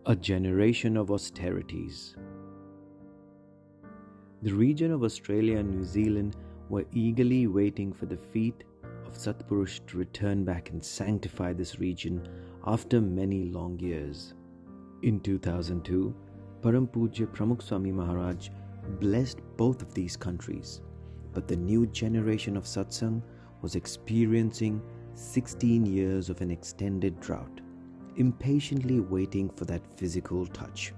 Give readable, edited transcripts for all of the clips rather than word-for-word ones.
A generation of austerities. The region of Australia and New Zealand were eagerly waiting for the feet of Satpurush to return back and sanctify this region after many long years. In 2002, Param Pujya Pramukh Swami Maharaj blessed both of these countries, but the new generation of satsang was experiencing 16 years of an extended drought, impatiently waiting for that physical touch.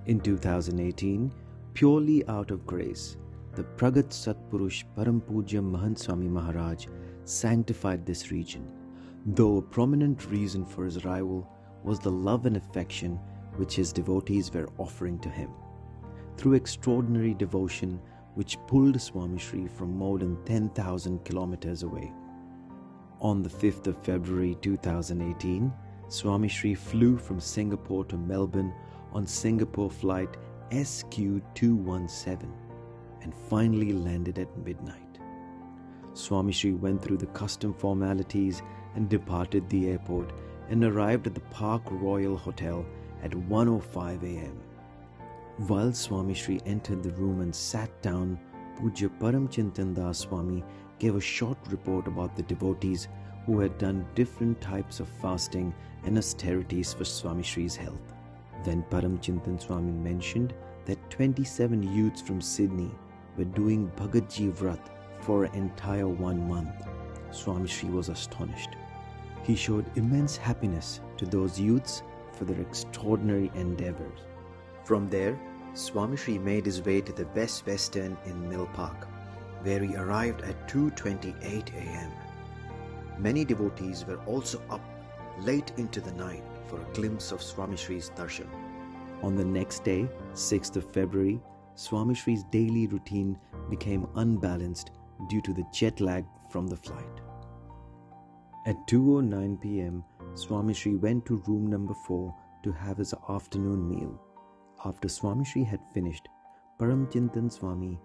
In 2018, purely out of grace, the Pragat Satpurush Param Pujya Mahant Swami Maharaj sanctified this region, though a prominent reason for his arrival was the love and affection which his devotees were offering to him. Through extraordinary devotion which pulled Swami Shri from more than 10,000 kilometers away. On the 5th of February 2018, Swami Shri flew from Singapore to Melbourne on Singapore flight SQ217 and finally landed at midnight. Swami Shri went through the custom formalities and departed the airport and arrived at the Park Royal Hotel at 1:05 a.m. While Swami Shri entered the room and sat down, Pujya Param Chintan Das Swami gave a short report about the devotees who had done different types of fasting and austerities for Swami Shri's health. Then Param Chintan Swami mentioned that 27 youths from Sydney were doing Bhagatji Vrat for an entire 1 month. Swami Shri was astonished. He showed immense happiness to those youths for their extraordinary endeavors. From there, Swami Shri made his way to the Best Western in Mill Park, where he arrived at 2:28 a.m. Many devotees were also up late into the night for a glimpse of Swami Shri's darshan. On the next day, 6th of February, Swami Shri's daily routine became unbalanced due to the jet lag from the flight. At 2:09 p.m., Swami Shri went to room number 4 to have his afternoon meal. After Swami Shri had finished, Param Chintan Swami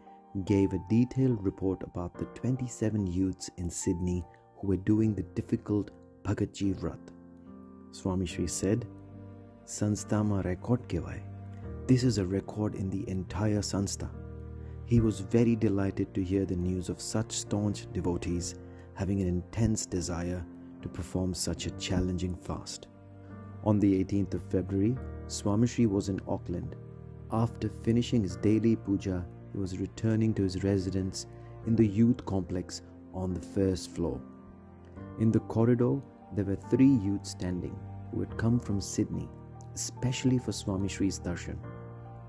gave a detailed report about the 27 youths in Sydney who were doing the difficult Bhagatji Vrat. Swami Shri said, "Sanstha ma record kevai. This is a record in the entire Sanstha." He was very delighted to hear the news of such staunch devotees having an intense desire to perform such a challenging fast. On the 18th of February, Swami Shri was in Auckland. After finishing his daily puja, he was returning to his residence in the youth complex on the first floor. In the corridor, there were 3 youths standing who had come from Sydney, especially for Swami Shri's darshan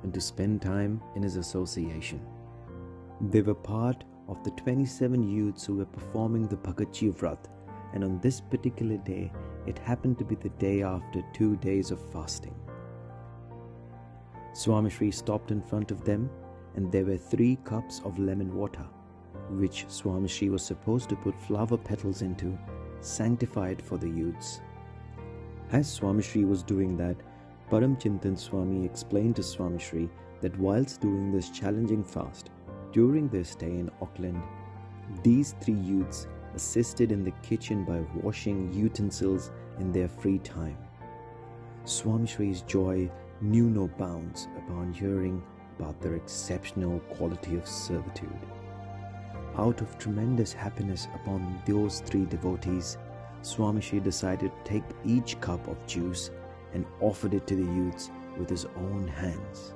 and to spend time in his association. They were part of the 27 youths who were performing the Bhagatji Vrat, and on this particular day, it happened to be the day after 2 days of fasting. Swami Shri stopped in front of them, and there were 3 cups of lemon water, which Swami Shri was supposed to put flower petals into, sanctified for the youths. As Swami Shri was doing that, Param Chintan Swami explained to Swami Shri that whilst doing this challenging fast, during their stay in Auckland, these 3 youths assisted in the kitchen by washing utensils in their free time. Swami Shri's joy knew no bounds upon hearing about their exceptional quality of servitude. Out of tremendous happiness upon those 3 devotees, Swami Shri decided to take each cup of juice and offered it to the youths with his own hands.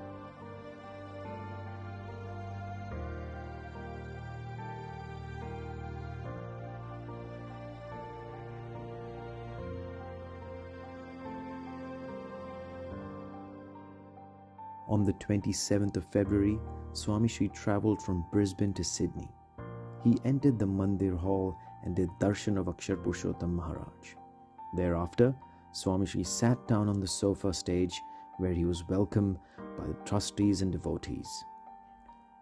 On the 27th of February, Swami Shri travelled from Brisbane to Sydney. He entered the Mandir Hall and did darshan of Akshar Purushottam Maharaj. Thereafter, Swami Shri sat down on the sofa stage where he was welcomed by the trustees and devotees.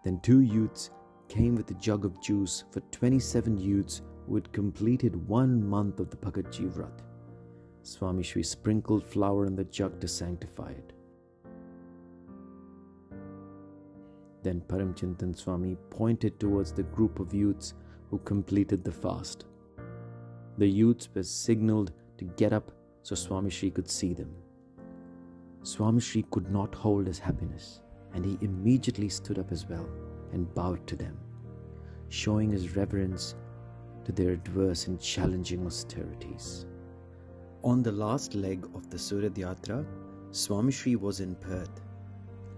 Then 2 youths came with a jug of juice for 27 youths who had completed 1 month of the Bhagatji Vrat. Swami Shri sprinkled flour in the jug to sanctify it. Then Param Chintan Swami pointed towards the group of youths who completed the fast. The youths were signaled to get up so Swami Shri could see them. Swami Shri could not hold his happiness, and he immediately stood up as well and bowed to them, showing his reverence to their adverse and challenging austerities. On the last leg of the Suhrad Yatra, Swami Shri was in Perth.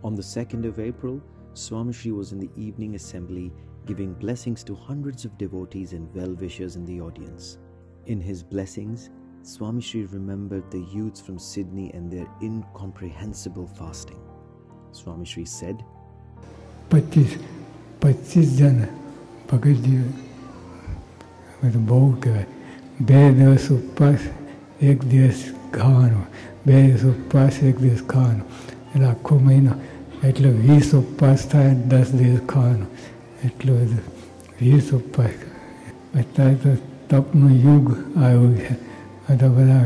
On the 2nd of April, Swami Shri was in the evening assembly giving blessings to hundreds of devotees and well-wishers in the audience. In his blessings, Swami Shri remembered the youths from Sydney and their incomprehensible fasting. Swami Shri said, 25 जन Bhagatji બહુ કહેવાય 2 દિવસ ઉપવાસ 1 દિવસ ખાવાનું 2 દિવસ ઉપવાસ 1 દિવસ ખાવાનું એટલે આખો મહિનો એટલે 20 ઉપવાસ થાય 10 દિવસ ખાવાનું એટલું બધું 20 ઉપવાસ અત્યારે તો તપનું યુગ આવ્યું છે આ તો બધા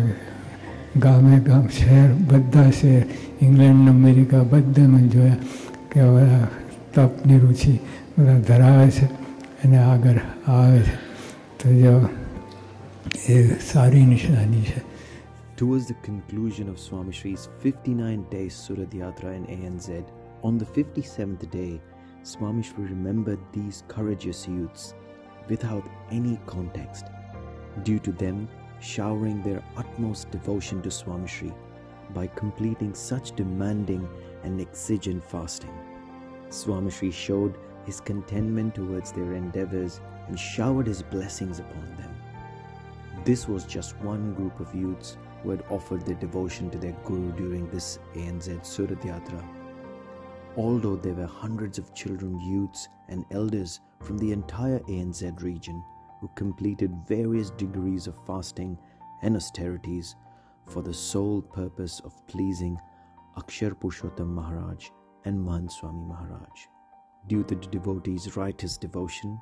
ગામે ગામ શહેર બધા શહેર ઇંગ્લેન્ડ અમેરિકા બધામાં જોયા કે બધા તપની રુચિ બધા ધરાવે છે અને આગળ આવે છે તો જો એ સારી નિશાની છે. Towards the conclusion of Swami Shri's 59-day Suhrad Yatra in ANZ, on the 57th day, Swami Shri remembered these courageous youths without any context, due to them showering their utmost devotion to Swami Shri by completing such demanding and exigent fasting. Swami Shri showed his contentment towards their endeavors and showered his blessings upon them. This was just one group of youths who had offered their devotion to their Guru during this ANZ Suhrad Yatra. Although there were hundreds of children, youths and elders from the entire ANZ region who completed various degrees of fasting and austerities for the sole purpose of pleasing Akshar Purushottam Maharaj and Mahant Swami Maharaj. Due to the devotees' righteous devotion,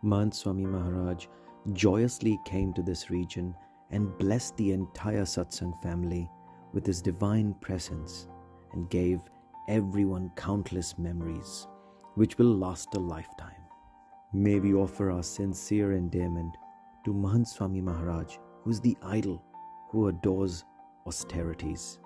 Mahant Swami Maharaj joyously came to this region and blessed the entire satsang family with his divine presence and gave everyone countless memories which will last a lifetime. May we offer our sincere endearment to Mahant Swami Maharaj, who is the idol who adores austerities.